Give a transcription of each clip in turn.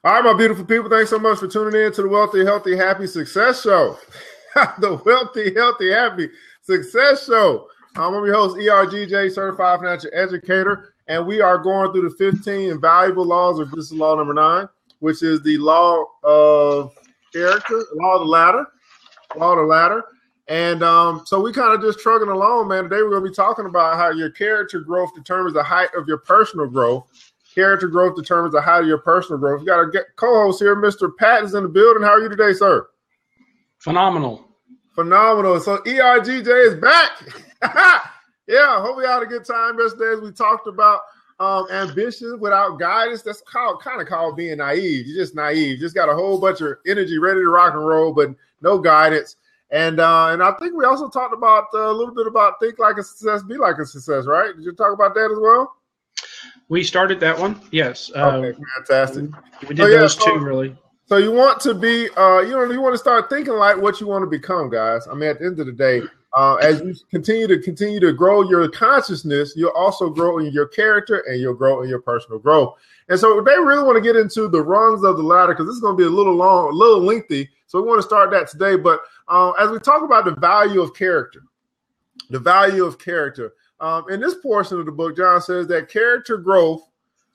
All right, my beautiful people, thanks so much for tuning in to the Wealthy, Healthy, Happy Success Show. The Wealthy, Healthy, Happy Success Show. I'm your host, ERGJ, Certified Financial Educator, and we are going through the 15 invaluable laws of this is law number 9, which is the law of character, law of the ladder. And so we kind of just trucking along, man. Today we're going to be talking about how your character growth determines the height of your personal growth. Character growth determines the height of your personal growth. We got a co-host here, Mr. Pat is in the building. How are you today, sir? Phenomenal. So ERGJ is back. Yeah, hope we had a good time yesterday as we talked about ambition without guidance. That's kind of called being naive. You're just naive. You just got a whole bunch of energy ready to rock and roll, but no guidance. And I think we also talked about a little bit about think like a success, be like a success, right? Did you talk about that as well? We started that one, yes. Okay, fantastic. We did those two, really. So you want to be, you want to start thinking like what you want to become, guys. I mean, at the end of the day, as you continue to grow your consciousness, you'll also grow in your character and you'll grow in your personal growth. And so they really want to get into the rungs of the ladder because this is going to be a little long, a little lengthy. So we want to start that today. But as we talk about the value of character, in this portion of the book, John says that character growth,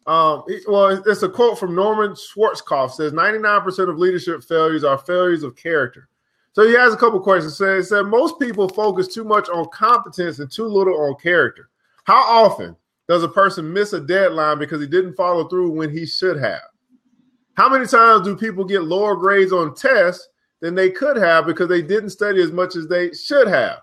it's a quote from Norman Schwarzkopf, says 99% of leadership failures are failures of character. So he has a couple questions. He said most people focus too much on competence and too little on character. How often does a person miss a deadline because he didn't follow through when he should have? How many times do people get lower grades on tests than they could have because they didn't study as much as they should have?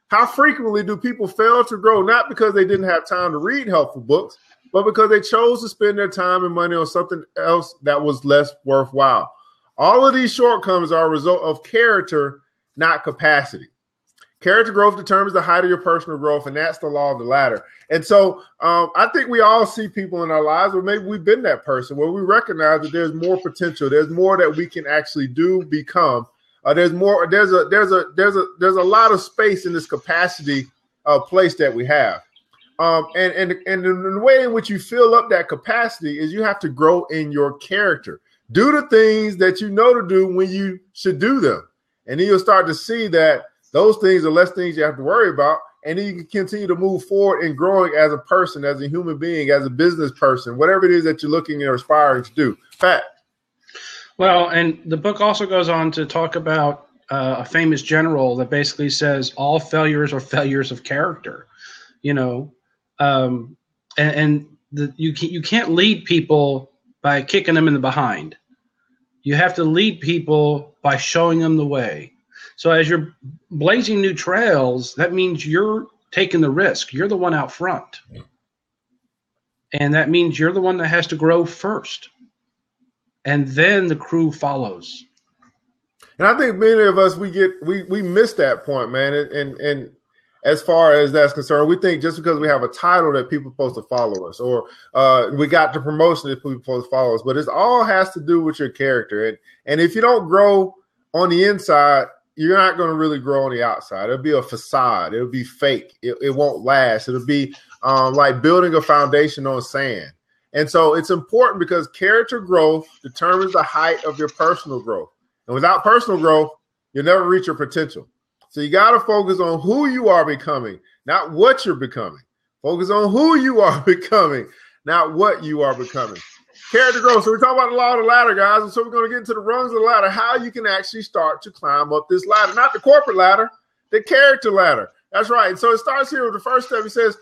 How frequently do people fail to grow, not because they didn't have time to read helpful books, but because they chose to spend their time and money on something else that was less worthwhile? All of these shortcomings are a result of character, not capacity. Character growth determines the height of your personal growth, and that's the law of the ladder. And so I think we all see people in our lives, or maybe we've been that person, where we recognize that there's more potential. There's more that we can actually do, become. There's more. There's a lot of space in this capacity place that we have, and the way in which you fill up that capacity is you have to grow in your character. Do the things that you know to do when you should do them, and then you'll start to see that those things are less things you have to worry about, and then you can continue to move forward and growing as a person, as a human being, as a business person, whatever it is that you're looking and aspiring to do. Pat. Well, and the book also goes on to talk about a famous general that basically says all failures are failures of character, you can't lead people by kicking them in the behind. You have to lead people by showing them the way. So as you're blazing new trails, that means you're taking the risk. You're the one out front. And that means you're the one that has to grow first. And then the crew follows. And I think many of us, we miss that point, man. And as far as that's concerned, we think just because we have a title that people are supposed to follow us, or we got the promotion that people are supposed to follow us. But it all has to do with your character. And if you don't grow on the inside, you're not going to really grow on the outside. It'll be a facade. It'll be fake. It won't last. It'll be like building a foundation on sand. And so it's important because character growth determines the height of your personal growth. And without personal growth, you'll never reach your potential. So you got to focus on who you are becoming, not what you're becoming. Focus on who you are becoming, not what you are becoming. Character growth. So we're talking about the law of the ladder, guys. And so we're going to get into the rungs of the ladder, how you can actually start to climb up this ladder, not the corporate ladder, the character ladder. That's right. And so it starts here with the first step. He says,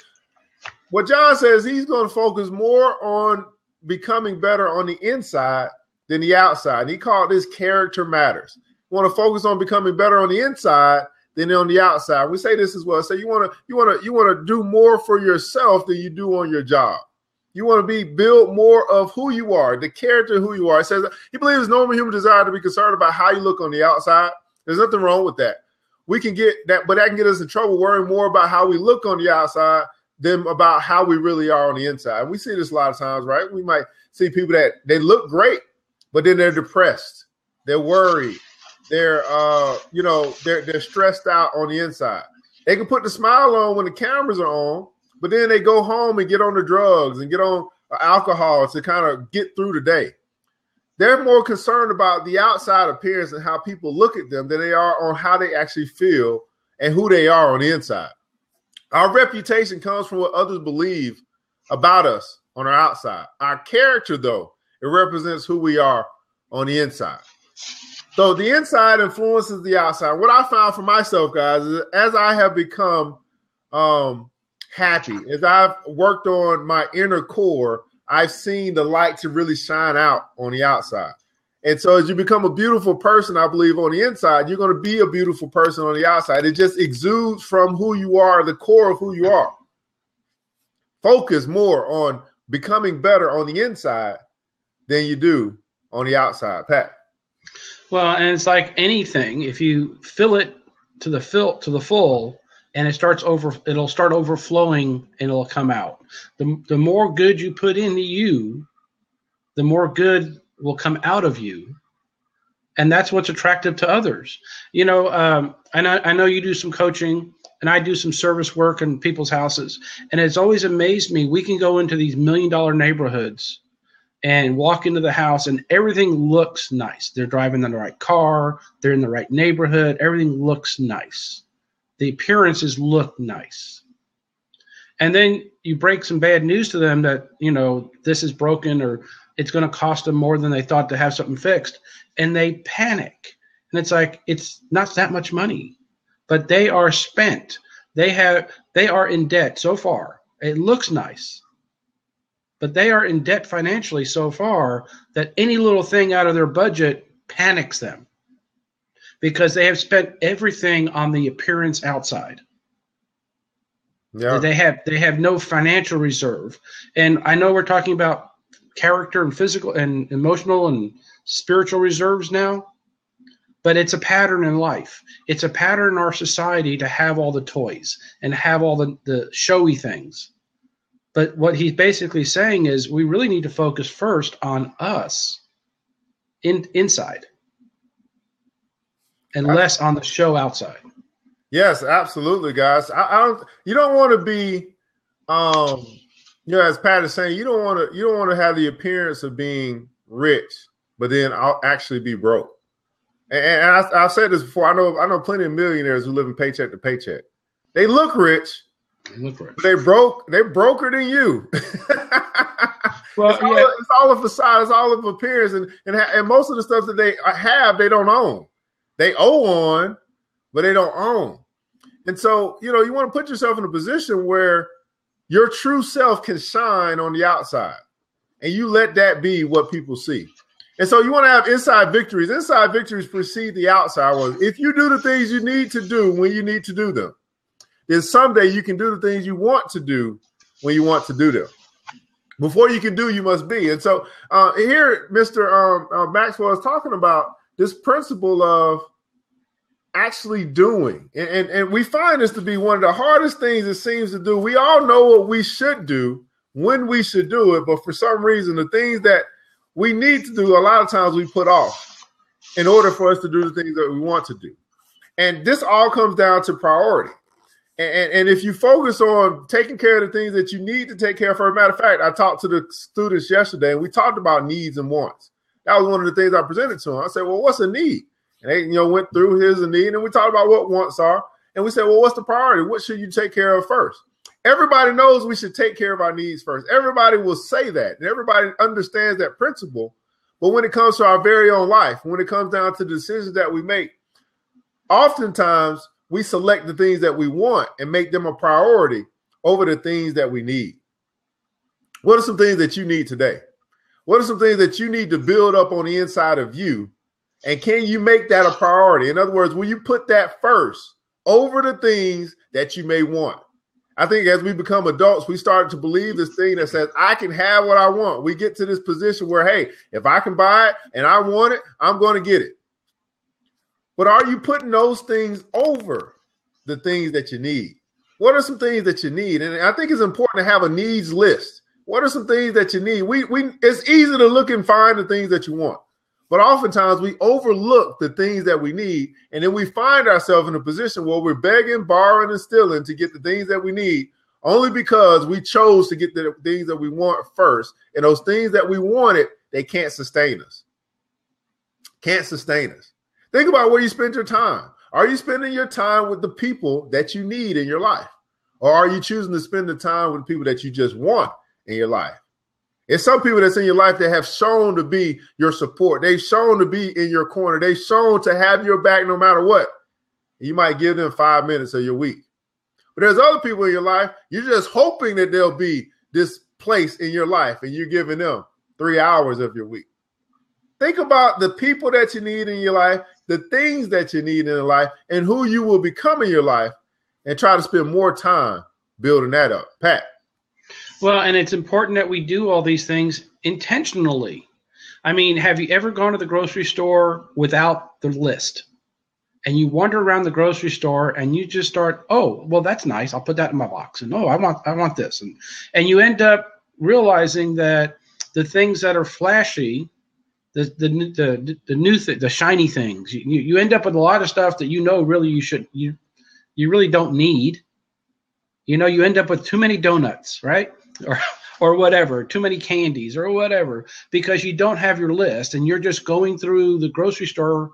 what John says, he's going to focus more on becoming better on the inside than the outside. And he called this character matters. You want to focus on becoming better on the inside than on the outside. We say this as well. So you want to do more for yourself than you do on your job. You want to build more of who you are, the character of who you are. It says he believes it's normal human desire to be concerned about how you look on the outside. There's nothing wrong with that. We can get that, but that can get us in trouble worrying more about how we look on the outside than about how we really are on the inside. And we see this a lot of times, right? We might see people that they look great, but then they're depressed, they're worried, they're stressed out on the inside. They can put the smile on when the cameras are on, but then they go home and get on the drugs and get on alcohol to kind of get through the day. they're more concerned about the outside appearance and how people look at them than they are on how they actually feel and who they are on the inside. Our reputation comes from what others believe about us on our outside. Our character, though, it represents who we are on the inside. So the inside influences the outside. What I found for myself, guys, is as I have become happy, as I've worked on my inner core, I've seen the light to really shine out on the outside. And so as you become a beautiful person, I believe on the inside, you're going to be a beautiful person on the outside. It just exudes from who you are, the core of who you are. Focus more on becoming better on the inside than you do on the outside. Pat. Well, and it's like anything. If you fill it to the full, and it'll start overflowing, and it'll come out. The more good you put into you, the more good will come out of you, and that's what's attractive to others. You know, I know you do some coaching, and I do some service work in people's houses, and it's always amazed me. We can go into these $1 million neighborhoods and walk into the house, and everything looks nice. They're driving in the right car. They're in the right neighborhood. Everything looks nice. The appearances look nice. And then you break some bad news to them that, you know, this is broken or it's going to cost them more than they thought to have something fixed. And they panic. And it's like, it's not that much money, but they are spent. They are in debt so far. It looks nice, but they are in debt financially so far that any little thing out of their budget panics them because they have spent everything on the appearance outside. Yeah. They have no financial reserve. And I know we're talking about character and physical and emotional and spiritual reserves now, but it's a pattern in life. It's a pattern in our society to have all the toys and have all the showy things. But what he's basically saying is we really need to focus first on us inside and less on the show outside. Yes, absolutely, guys. You don't want to be, as Pat is saying, you don't want to have the appearance of being rich, but then I'll actually be broke. And I've said this before. I know plenty of millionaires who live in paycheck to paycheck. They look rich. But they're broker than you. Well, it's all of facade, it's all of appearance, and most of the stuff that they have, they don't own. They owe on, but they don't own. And so, you want to put yourself in a position where your true self can shine on the outside, and you let that be what people see. And so you want to have inside victories. Inside victories precede the outside ones. If you do the things you need to do when you need to do them, then someday you can do the things you want to do when you want to do them. Before you can do, you must be. And so here, Mr. Maxwell is talking about this principle of actually doing. And we find this to be one of the hardest things it seems to do. We all know what we should do, when we should do it, but for some reason, the things that we need to do, a lot of times we put off in order for us to do the things that we want to do. And this all comes down to priority. And if you focus on taking care of the things that you need to take care of, for a matter of fact, I talked to the students yesterday, and we talked about needs and wants. That was one of the things I presented to them. I said, well, what's a need? And they, went through here's a need, and we talked about what wants are. And we said, well, what's the priority? What should you take care of first? Everybody knows we should take care of our needs first. Everybody will say that, and everybody understands that principle. But when it comes to our very own life, when it comes down to the decisions that we make, oftentimes we select the things that we want and make them a priority over the things that we need. What are some things that you need today? What are some things that you need to build up on the inside of you? And can you make that a priority? In other words, will you put that first over the things that you may want? I think as we become adults, we start to believe this thing that says, I can have what I want. We get to this position where, hey, if I can buy it and I want it, I'm going to get it. But are you putting those things over the things that you need? What are some things that you need? And I think it's important to have a needs list. What are some things that you need? It's easy to look and find the things that you want. But oftentimes we overlook the things that we need. And then we find ourselves in a position where we're begging, borrowing, and stealing to get the things that we need only because we chose to get the things that we want first. And those things that we wanted, they can't sustain us. can't sustain us. Think about where you spend your time. Are you spending your time with the people that you need in your life? Or are you choosing to spend the time with people that you just want in your life? It's some people that's in your life that have shown to be your support. They've shown to be in your corner. They've shown to have your back no matter what. You might give them 5 minutes of your week. But there's other people in your life, you're just hoping that they'll be this place in your life, and you're giving them 3 hours of your week. Think about the people that you need in your life, the things that you need in your life, and who you will become in your life, and try to spend more time building that up. Pat. Well, and it's important that we do all these things intentionally. I mean, have you ever gone to the grocery store without the list? And you wander around the grocery store and you just start, oh, well, that's nice. I'll put that in my box. And oh, I want this. And you end up realizing that the things that are flashy, the new the shiny things, you end up with a lot of stuff that really you really don't need. You end up with too many donuts, right? Or whatever, too many candies or whatever, because you don't have your list and you're just going through the grocery store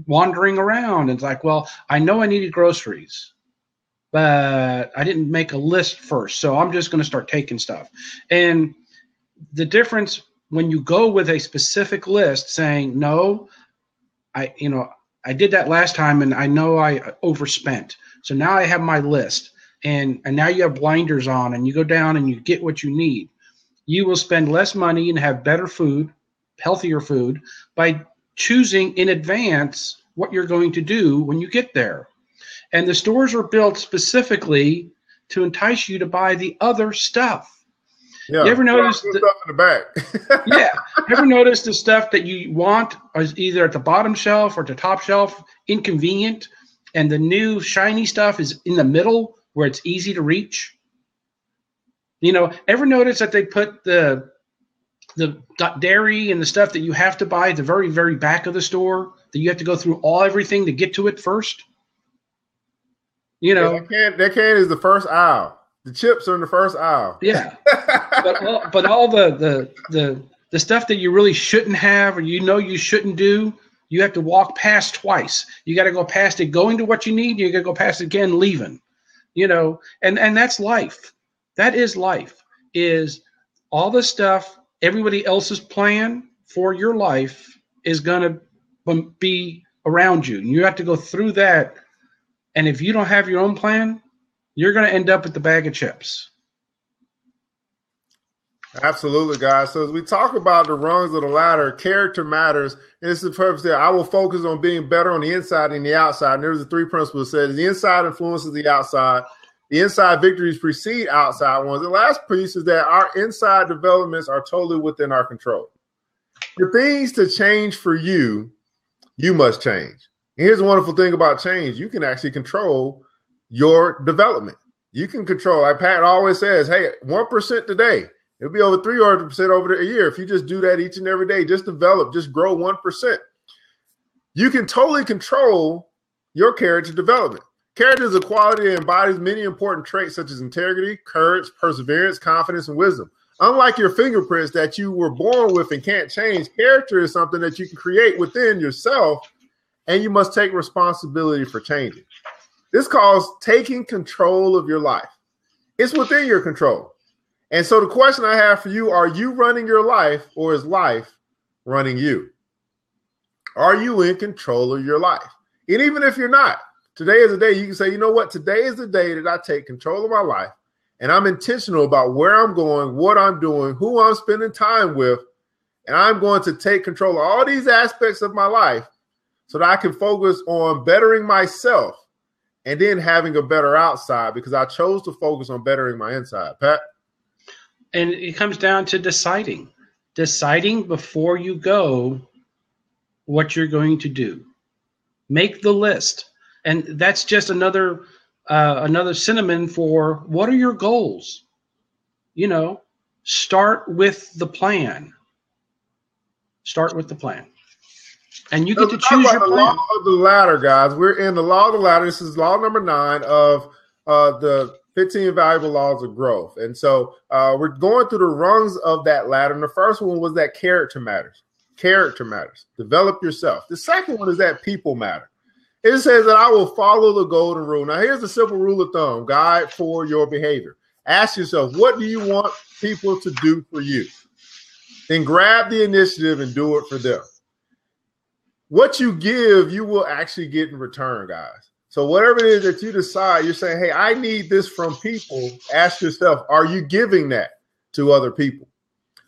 wandering around. It's like, well, I know I needed groceries, but I didn't make a list first. So I'm just going to start taking stuff. And the difference when you go with a specific list saying, no, I did that last time and I know I overspent. So now I have my list. And now you have blinders on and you go down and you get what you need. You will spend less money and have better food, healthier food, by choosing in advance what you're going to do when you get there. And the stores are built specifically to entice you to buy the other stuff. Yeah, you ever notice stuff in the back? Yeah. Ever notice the stuff that you want is either at the bottom shelf or the top shelf, inconvenient, and the new shiny stuff is in the middle where it's easy to reach? Ever notice that they put the dairy and the stuff that you have to buy at the very, very back of the store, that you have to go through everything to get to it first? Yeah, that can is the first aisle. The chips are in the first aisle. Yeah. but all the stuff that you really shouldn't have or you shouldn't do, you have to walk past twice. You got to go past it going to what you need. You got to go past it again leaving. And that's life. That is life, is all the stuff, everybody else's plan for your life is going to be around you. And you have to go through that. And if you don't have your own plan, you're going to end up with the bag of chips. Absolutely, guys. So as we talk about the rungs of the ladder, character matters. And this is the purpose there. I will focus on being better on the inside and the outside. And there's the 3 principles that says the inside influences the outside. The inside victories precede outside ones. The last piece is that our inside developments are totally within our control. The things to change for you, you must change. And here's the wonderful thing about change. You can actually control your development. You can control, like Pat always says, hey, 1% today. It'll be over 300% over a year. If you just do that each and every day, just develop, just grow 1%. You can totally control your character development. Character is a quality that embodies many important traits such as integrity, courage, perseverance, confidence, and wisdom. Unlike your fingerprints that you were born with and can't change, character is something that you can create within yourself, and you must take responsibility for changing. This calls taking control of your life. It's within your control. And so the question I have for you, are you running your life or is life running you? Are you in control of your life? And even if you're not, today is the day you can say, you know what? Today is the day that I take control of my life and I'm intentional about where I'm going, what I'm doing, who I'm spending time with. And I'm going to take control of all these aspects of my life so that I can focus on bettering myself and then having a better outside because I chose to focus on bettering my inside. Pat? And it comes down to deciding before you go what you're going to do. Make the list. And that's just another synonym for what are your goals? Start with the plan. Start with the plan. And you get to choose your plan. The law of the ladder, guys. We're in the law of the ladder. This is law number 9 of the 15 valuable laws of growth. And so we're going through the rungs of that ladder. And the first one was that character matters. Character matters. Develop yourself. The second one is that people matter. It says that I will follow the golden rule. Now, here's a simple rule of thumb, guide for your behavior. Ask yourself, what do you want people to do for you? Then grab the initiative and do it for them. What you give, you will actually get in return, guys. So whatever it is that you decide, you're saying, hey, I need this from people. Ask yourself, are you giving that to other people?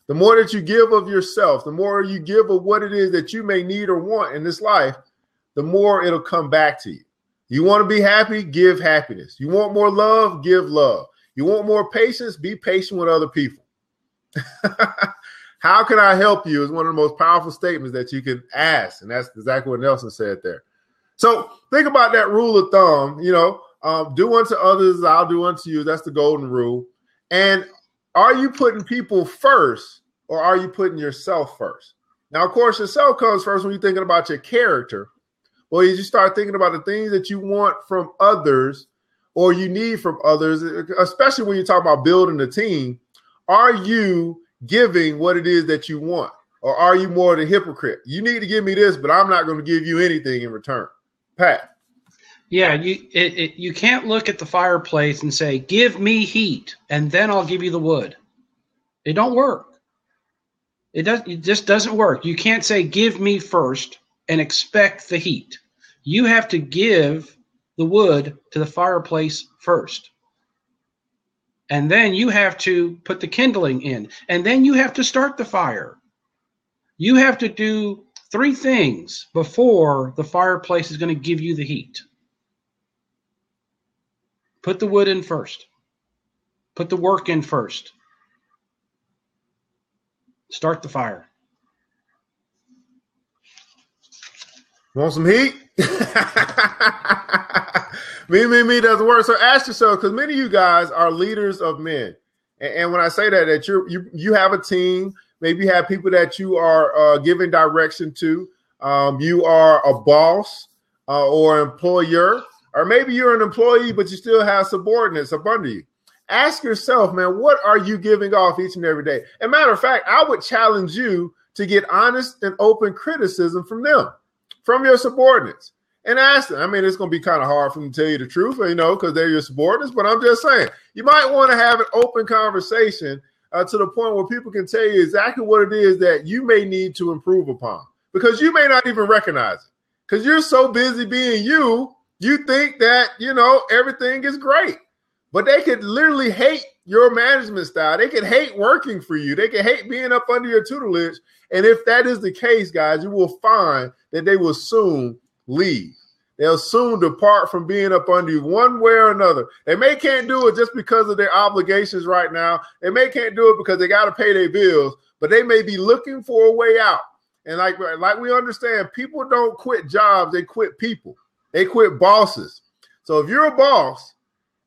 The more that you give of yourself, the more you give of what it is that you may need or want in this life, the more it'll come back to you. You want to be happy? Give happiness. You want more love? Give love. You want more patience? Be patient with other people. How can I help you is one of the most powerful statements that you can ask. And that's exactly what Nelson said there. So think about that rule of thumb, do unto others, I'll do unto you. That's the golden rule. And are you putting people first or are you putting yourself first? Now, of course, yourself comes first when you're thinking about your character. Well, you start thinking about the things that you want from others or you need from others, especially when you talk about building a team. Are you giving what it is that you want? Or are you more the hypocrite? You need to give me this, but I'm not going to give you anything in return. Pat. Yeah, you can't look at the fireplace and say, give me heat, and then I'll give you the wood. It don't work. It just doesn't work. You can't say, give me first and expect the heat. You have to give the wood to the fireplace first. And then you have to put the kindling in. And then you have to start the fire. You have to do 3 things before the fireplace is going to give you the heat. Put the wood in first. Put the work in first. Start the fire. Want some heat? Me doesn't work. So ask yourself, because many of you guys are leaders of men. And when I say that you have a team, maybe you have people that you are giving direction to. You are a boss or employer, or maybe you're an employee, but you still have subordinates up under you. Ask yourself, man, what are you giving off each and every day? As a matter of fact, I would challenge you to get honest and open criticism from them, from your subordinates, and ask them. I mean, it's going to be kind of hard for them to tell you the truth, because they're your subordinates, but I'm just saying, you might want to have an open conversation to the point where people can tell you exactly what it is that you may need to improve upon, because you may not even recognize it, because you're so busy being you think that, everything is great. But they could literally hate your management style. They could hate working for you. They could hate being up under your tutelage. And if that is the case, guys, you will find that they will soon leave. They'll soon depart from being up under you one way or another. They can't do it just because of their obligations right now. They can't do it because they got to pay their bills, but they may be looking for a way out. And like we understand, people don't quit jobs. They quit people. They quit bosses. So if you're a boss,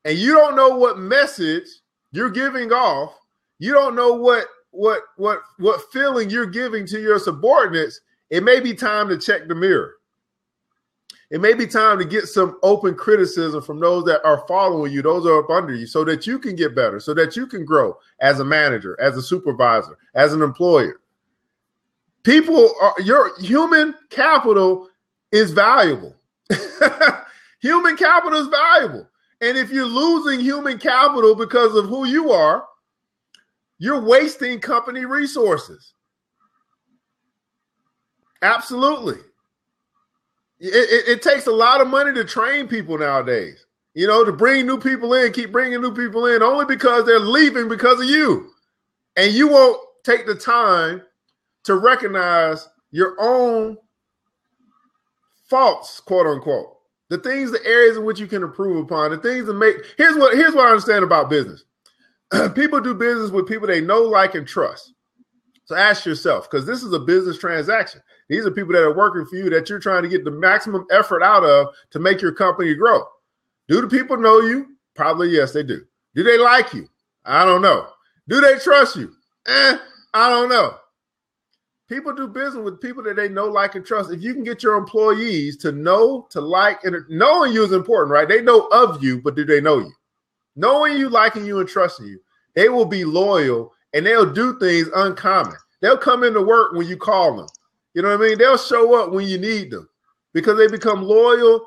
and you don't know what message you're giving off, you don't know what feeling you're giving to your subordinates, it may be time to check the mirror. It may be time to get some open criticism from those that are following you, those that are up under you, so that you can get better, so that you can grow as a manager, as a supervisor, as an employer. Your human capital is valuable. Human capital is valuable. And if you're losing human capital because of who you are, you're wasting company resources. Absolutely. It takes a lot of money to train people nowadays, to bring new people in, keep bringing new people in, only because they're leaving because of you. And you won't take the time to recognize your own faults, quote unquote. The things, the areas in which you can improve upon, the things that make. Here's what I understand about business. People do business with people they know, like, and trust. So ask yourself, because this is a business transaction. These are people that are working for you that you're trying to get the maximum effort out of to make your company grow. Do the people know you? Probably yes, they do. Do they like you? I don't know. Do they trust you? I don't know. People do business with people that they know, like, and trust. If you can get your employees to know, to like, and knowing you is important, right? They know of you, but do they know you? Knowing you, liking you, and trusting you, they will be loyal and they'll do things uncommon. They'll come into work when you call them. You know what I mean? They'll show up when you need them because they become loyal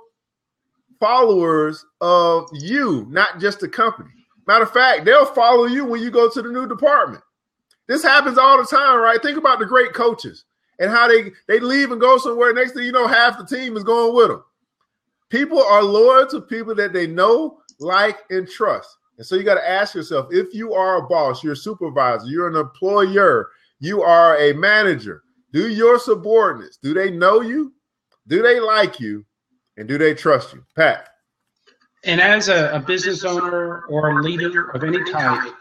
followers of you, not just the company. Matter of fact, they'll follow you when you go to the new department. This happens all the time, right? Think about the great coaches and how they leave and go somewhere. Next thing you know, half the team is going with them. People are loyal to people that they know, like, and trust. And so you got to ask yourself, if you are a boss, you're a supervisor, you're an employer, you are a manager, do your subordinates, do they know you? Do they like you? And do they trust you? Pat. And as a business owner or a leader of any type,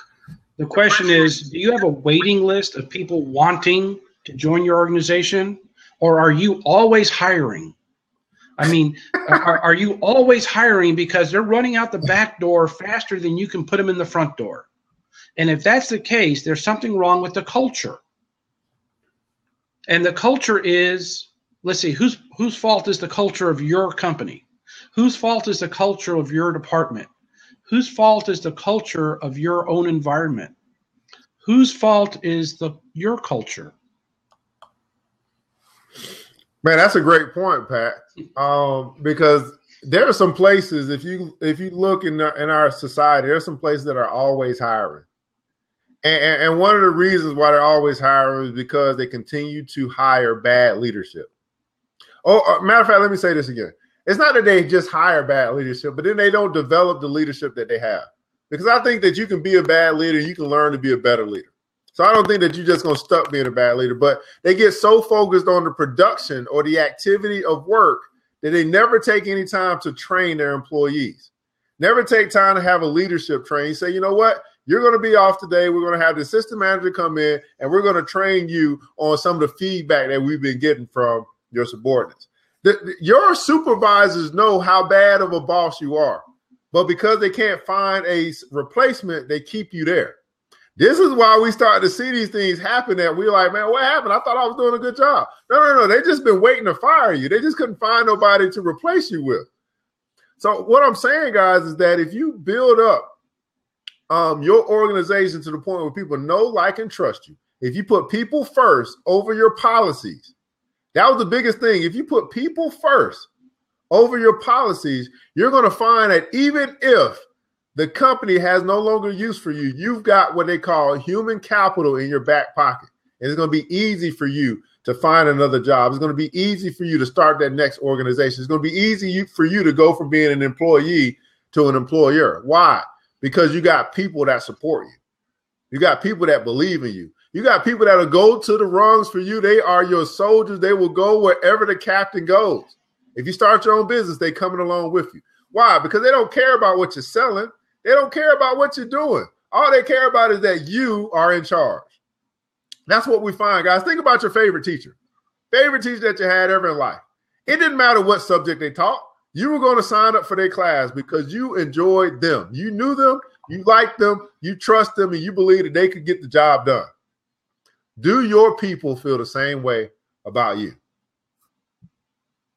the question is, do you have a waiting list of people wanting to join your organization, or are you always hiring? I mean, are you always hiring because they're running out the back door faster than you can put them in the front door? And if that's the case, there's something wrong with the culture. And the culture is, let's see, whose fault is the culture of your company? Whose fault is the culture of your department? Whose fault is the culture of your own environment? Whose fault is your culture? Man, that's a great point, Pat. Because there are some places, if you look in our society, there are some places that are always hiring. And one of the reasons why they're always hiring is because they continue to hire bad leadership. Oh, matter of fact, let me say this again. It's not that they just hire bad leadership, but then they don't develop the leadership that they have. Because I think that you can be a bad leader, you can learn to be a better leader. So I don't think that you're just going to stuck being a bad leader, but they get so focused on the production or the activity of work that they never take any time to train their employees. Never take time to have a leadership training. Say, you know what? You're going to be off today. We're going to have the assistant manager come in, and we're going to train you on some of the feedback that we've been getting from your subordinates. Your supervisors know how bad of a boss you are, but because they can't find a replacement, they keep you there. This is why we start to see these things happen that we're like, man, what happened? I thought I was doing a good job. No. They just been waiting to fire you. They just couldn't find nobody to replace you with. So what I'm saying, guys, is that if you build up your organization to the point where people know, like, and trust you, if you put people first over your policies, that was the biggest thing. If you put people first over your policies, you're going to find that even if the company has no longer use for you, you've got what they call human capital in your back pocket. And it's going to be easy for you to find another job. It's going to be easy for you to start that next organization. It's going to be easy for you to go from being an employee to an employer. Why? Because you got people that support you. You got people that believe in you. You got people that'll go to the rungs for you. They are your soldiers. They will go wherever the captain goes. If you start your own business, they coming along with you. Why? Because they don't care about what you're selling. They don't care about what you're doing. All they care about is that you are in charge. That's what we find, guys. Think about your favorite teacher that you had ever in life. It didn't matter what subject they taught. You were going to sign up for their class because you enjoyed them. You knew them, you liked them, you trust them, and you believed that they could get the job done. Do your people feel the same way about you?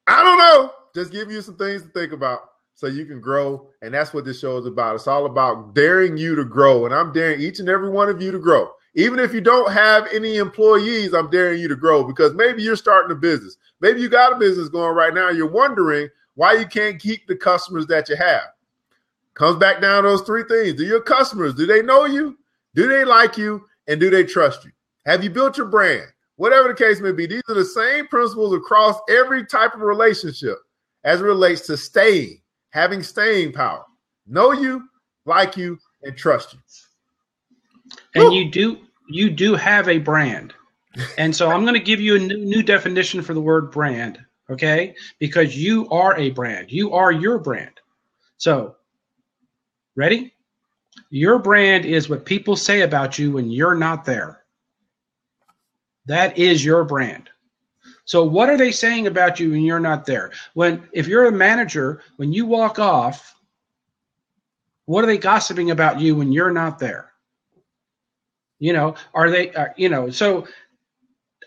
I don't know. Just give you some things to think about so you can grow. And that's what this show is about. It's all about daring you to grow. And I'm daring each and every one of you to grow. Even if you don't have any employees, I'm daring you to grow because maybe you're starting a business. Maybe you got a business going right now. You're wondering why you can't keep the customers that you have. Comes back down to those three things. Do your customers, do they know you? Do they like you? And do they trust you? Have you built your brand? Whatever the case may be, these are the same principles across every type of relationship as it relates to staying, having staying power. Know you, like you, and trust you. And you do have a brand. And so I'm going to give you a new definition for the word brand, okay? Because you are a brand. You are your brand. So, ready? Your brand is what people say about you when you're not there. That is your brand. So what are they saying about you when you're not there? If you're a manager, when you walk off, what are they gossiping about you when you're not there? So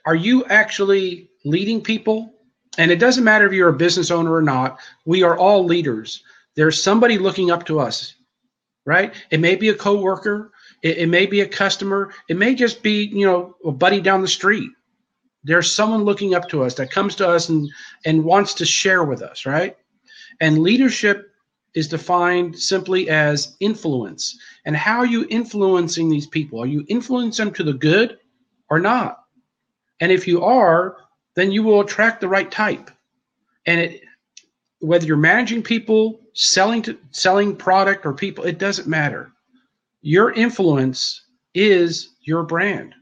are you actually leading people? And it doesn't matter if you're a business owner or not. We are all leaders. There's somebody looking up to us, right? It may be a coworker. It may be a customer. It may just be, a buddy down the street. There's someone looking up to us that comes to us and wants to share with us, right? And leadership is defined simply as influence. And how are you influencing these people? Are you influencing them to the good or not? And if you are, then you will attract the right type. And whether you're managing people, selling product or people, it doesn't matter. Your influence is your brand.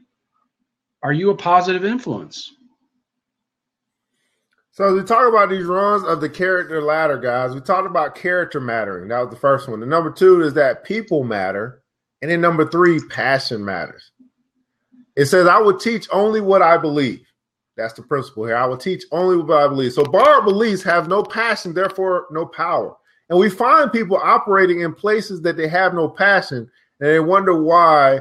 Are you a positive influence? So we talk about these runs of the character ladder, guys. We talked about character mattering. That was the first one. The number 2 is that people matter. And then number 3, passion matters. It says, I will teach only what I believe. That's the principle here. I will teach only what I believe. So borrowed beliefs have no passion, therefore no power. And we find people operating in places that they have no passion, and they wonder why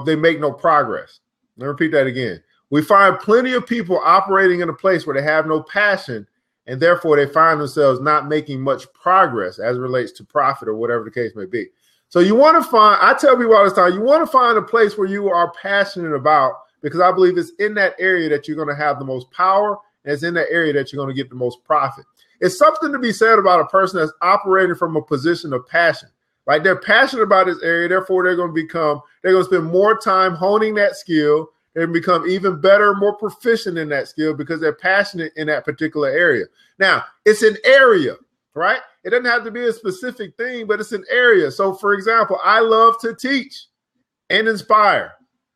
they make no progress. Let me repeat that again. We find plenty of people operating in a place where they have no passion, and therefore they find themselves not making much progress as it relates to profit or whatever the case may be. So you want to find, I tell people all this time, you want to find a place where you are passionate about, because I believe it's in that area that you're going to have the most power, and it's in that area that you're going to get the most profit. It's something to be said about a person that's operating from a position of passion. Like they're passionate about this area, therefore they're going to spend more time honing that skill. They're going to become even better, more proficient in that skill because they're passionate in that particular area. Now, it's an area, right? It doesn't have to be a specific thing, but it's an area. So, for example, I love to teach and inspire.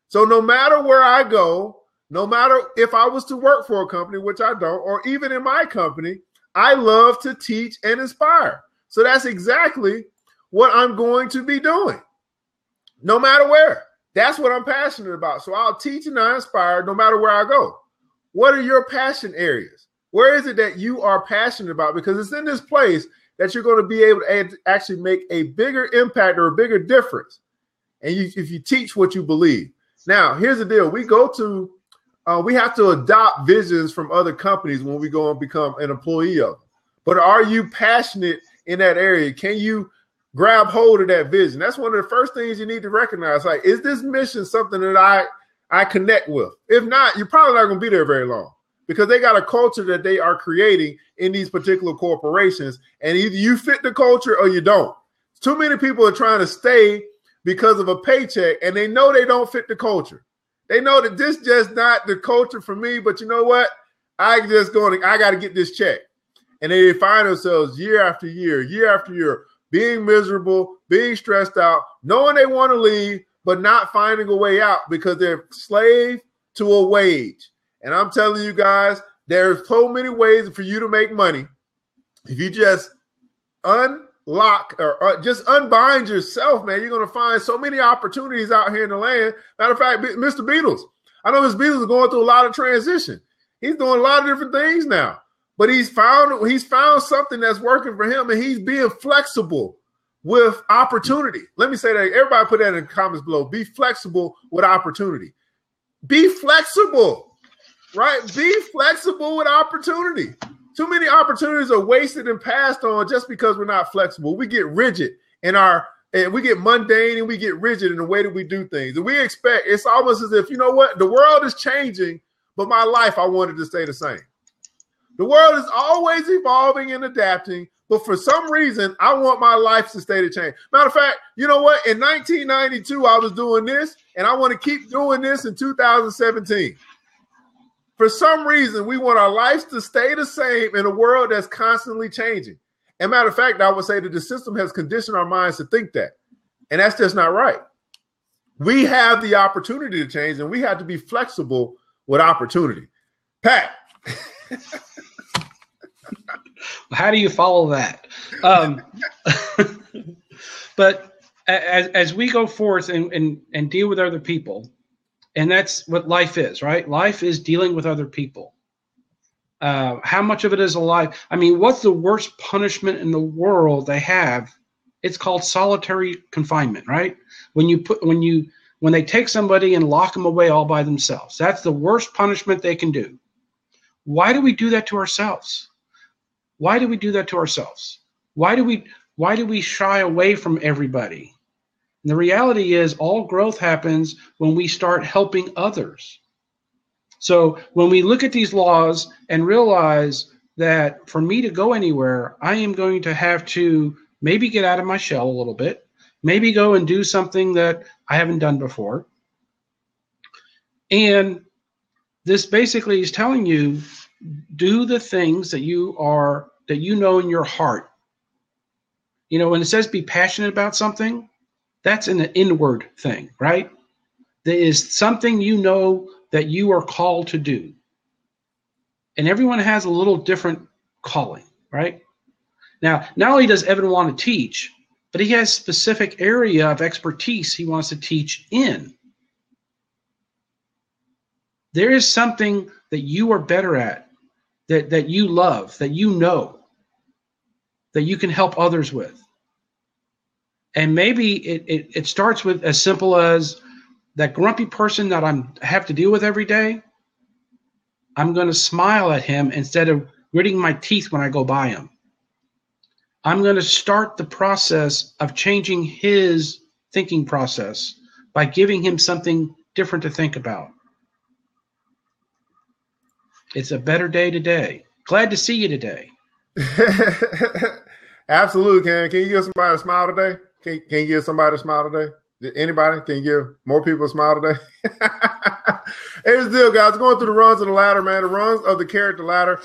So no matter where I go, no matter if I was to work for a company, which I don't, or even in my company, I love to teach and inspire. So that's exactly what I'm going to be doing, no matter where. That's what I'm passionate about. So I'll teach and I inspire no matter where I go. What are your passion areas? Where is it that you are passionate about? Because it's in this place that you're going to be able to actually make a bigger impact or a bigger difference. And if you teach what you believe. Now, here's the deal. We have to adopt visions from other companies when we go and become an employee of them. But are you passionate in that area? Can you grab hold of that vision? That's one of the first things you need to recognize. Like, is this mission something that I connect with? If not, you're probably not going to be there very long because they got a culture that they are creating in these particular corporations. And either you fit the culture or you don't. Too many people are trying to stay because of a paycheck, and they know they don't fit the culture. They know that this just not the culture for me, but you know what? I got to get this check. And they find themselves year after year after year, being miserable, being stressed out, knowing they want to leave, but not finding a way out because they're slave to a wage. And I'm telling you guys, there's so many ways for you to make money. If you just unlock or just unbind yourself, man, you're going to find so many opportunities out here in the land. Matter of fact, Mr. Beatles, I know Mr. Beatles is going through a lot of transition. He's doing a lot of different things now, but he's found something that's working for him, and he's being flexible with opportunity. Let me say that. Everybody put that in the comments below. Be flexible with opportunity. Be flexible, right? Be flexible with opportunity. Too many opportunities are wasted and passed on just because we're not flexible. We get rigid we get mundane and we get rigid in the way that we do things. And we expect, it's almost as if, you know what, the world is changing, but my life, I wanted to stay the same. The world is always evolving and adapting, but for some reason, I want my life to stay the same. Matter of fact, you know what? In 1992, I was doing this, and I want to keep doing this in 2017. For some reason, we want our lives to stay the same in a world that's constantly changing. And matter of fact, I would say that the system has conditioned our minds to think that. And that's just not right. We have the opportunity to change, and we have to be flexible with opportunity. Pat. How do you follow that? But as we go forth and deal with other people, and that's what life is, right? Life is dealing with other people. How much of it is alive? I mean, what's the worst punishment in the world they have? It's called solitary confinement, right? When they take somebody and lock them away all by themselves, that's the worst punishment they can do. Why do we do that to ourselves? Why do we do that to ourselves? Why do we shy away from everybody? And the reality is all growth happens when we start helping others. So when we look at these laws and realize that for me to go anywhere, I am going to have to maybe get out of my shell a little bit, maybe go and do something that I haven't done before. And this basically is telling you, do the things that you know in your heart. You know, when it says be passionate about something, that's an inward thing, right? There is something you know that you are called to do. And everyone has a little different calling, right? Now, not only does Evan want to teach, but he has a specific area of expertise he wants to teach in. There is something that you are better at, that you love, that you know, that you can help others with. And maybe it starts with as simple as that grumpy person that I have to deal with every day. I'm going to smile at him instead of gritting my teeth when I go by him. I'm going to start the process of changing his thinking process by giving him something different to think about. It's a better day today. Glad to see you today. Absolutely, Ken. Can you give somebody a smile today? Can you give somebody a smile today? Anybody? Can you give more people a smile today? Here's the deal, guys. Going through the runs of the ladder, man. The runs of the character ladder.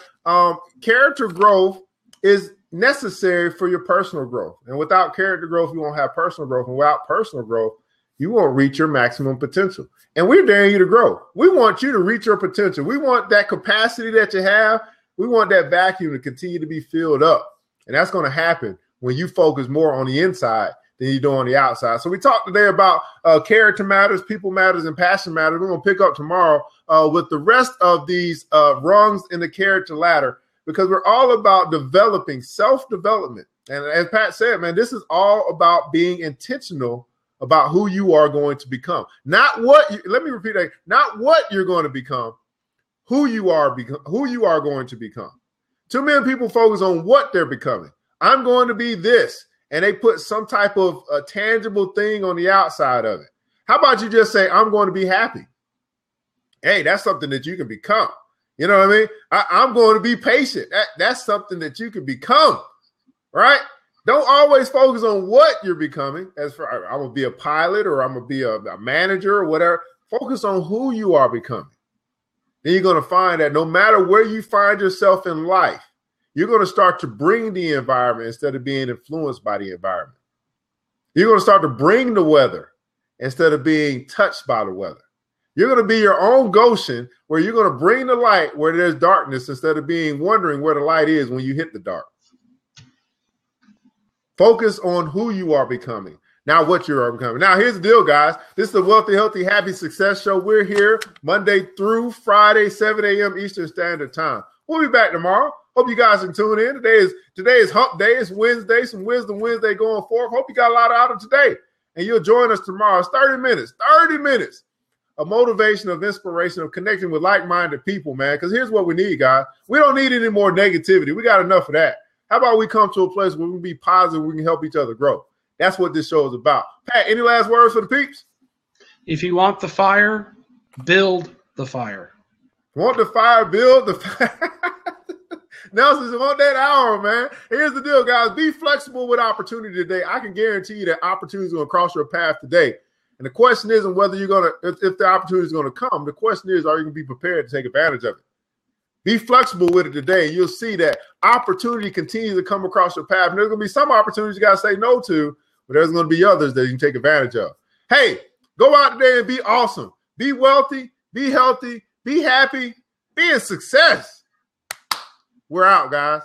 Character growth is necessary for your personal growth. And without character growth, you won't have personal growth. And without personal growth, you won't reach your maximum potential. And we're daring you to grow. We want you to reach your potential. We want that capacity that you have. We want that vacuum to continue to be filled up. And that's going to happen when you focus more on the inside than you do on the outside. So we talked today about character matters, people matters, and passion matters. We're going to pick up tomorrow with the rest of these rungs in the character ladder, because we're all about developing self-development. And as Pat said, man, this is all about being intentional about who you are going to become. Not what you, let me repeat that, not what you're going to become, who you are going to become. Too many people focus on what they're becoming. I'm going to be this. And they put some type of a tangible thing on the outside of it. How about you just say, I'm going to be happy? Hey, that's something that you can become. You know what I mean? I'm going to be patient. That's something that you can become, right? Don't always focus on what you're becoming. As for I'm going to be a pilot, or I'm going to be a manager, or whatever. Focus on who you are becoming. Then you're going to find that no matter where you find yourself in life, you're going to start to bring the environment instead of being influenced by the environment. You're going to start to bring the weather instead of being touched by the weather. You're going to be your own Goshen, where you're going to bring the light where there's darkness instead of being wondering where the light is when you hit the dark. Focus on who you are becoming, not what you are becoming. Now, here's the deal, guys. This is the Wealthy, Healthy, Happy Success Show. We're here Monday through Friday, 7 a.m. Eastern Standard Time. We'll be back tomorrow. Hope you guys can tune in. Today is hump day. It's Wednesday, some Wisdom Wednesday going forward. Hope you got a lot out of today. And you'll join us tomorrow. It's 30 minutes of motivation, of inspiration, of connecting with like-minded people, man. Because here's what we need, guys. We don't need any more negativity. We got enough of that. How about we come to a place where we can be positive, we can help each other grow? That's what this show is about. Pat, any last words for the peeps? If you want the fire, build the fire. Want the fire, build the fire. Nelson's on that hour, man. Here's the deal, guys. Be flexible with opportunity today. I can guarantee you that opportunity is going to cross your path today. And the question isn't whether you're going to, if the opportunity is going to come. The question is, are you going to be prepared to take advantage of it? Be flexible with it today, and you'll see that opportunity continues to come across your path. And there's going to be some opportunities you got to say no to, but there's going to be others that you can take advantage of. Hey, go out today and be awesome. Be wealthy, be healthy, be happy, be a success. We're out, guys.